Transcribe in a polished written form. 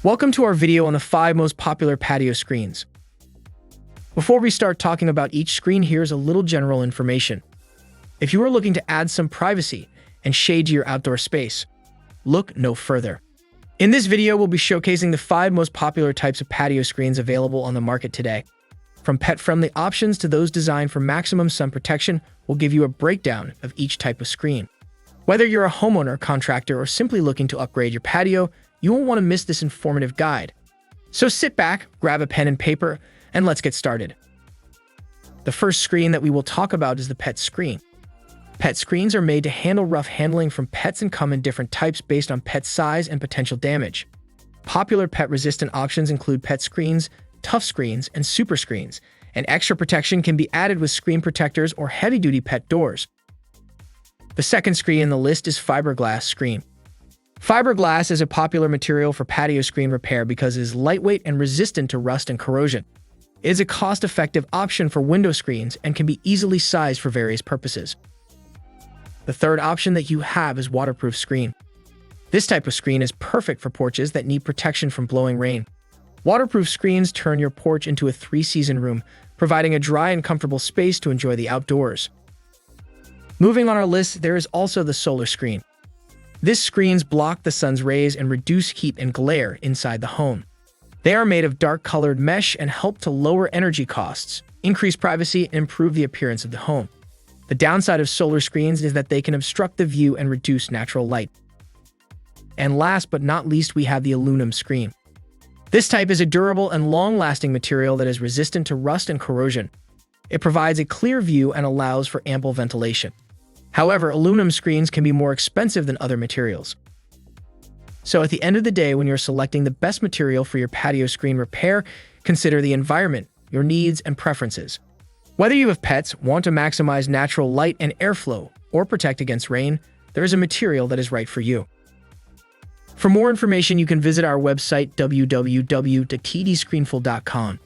Welcome to our video on the 5 most popular patio screens. Before we start talking about each screen, here's a little general information. If you are looking to add some privacy and shade to your outdoor space, look no further. In this video, we'll be showcasing the 5 most popular types of patio screens available on the market today. From pet-friendly options to those designed for maximum sun protection, we'll give you a breakdown of each type of screen. Whether you're a homeowner, contractor, or simply looking to upgrade your patio, you won't want to miss this informative guide. So sit back, grab a pen and paper, and let's get started. The first screen that we will talk about is the pet screen. Pet screens are made to handle rough handling from pets and come in different types based on pet size and potential damage. Popular pet-resistant options include pet screens, tough screens, and super screens, and extra protection can be added with screen protectors or heavy-duty pet doors. The second screen in the list is fiberglass screen. Fiberglass is a popular material for patio screen repair because it is lightweight and resistant to rust and corrosion. It is a cost-effective option for window screens and can be easily sized for various purposes. The third option that you have is waterproof screen. This type of screen is perfect for porches that need protection from blowing rain. Waterproof screens turn your porch into a 3-season room, providing a dry and comfortable space to enjoy the outdoors. Moving on our list, there is also the solar screen. These screens block the sun's rays and reduce heat and glare inside the home. They are made of dark-colored mesh and help to lower energy costs, increase privacy, and improve the appearance of the home. The downside of solar screens is that they can obstruct the view and reduce natural light. And last but not least, we have the aluminum screen. This type is a durable and long-lasting material that is resistant to rust and corrosion. It provides a clear view and allows for ample ventilation. However, aluminum screens can be more expensive than other materials. So at the end of the day, when you're selecting the best material for your patio screen repair, consider the environment, your needs, and preferences. Whether you have pets, want to maximize natural light and airflow, or protect against rain, there is a material that is right for you. For more information, you can visit our website www.tdscreenful.com.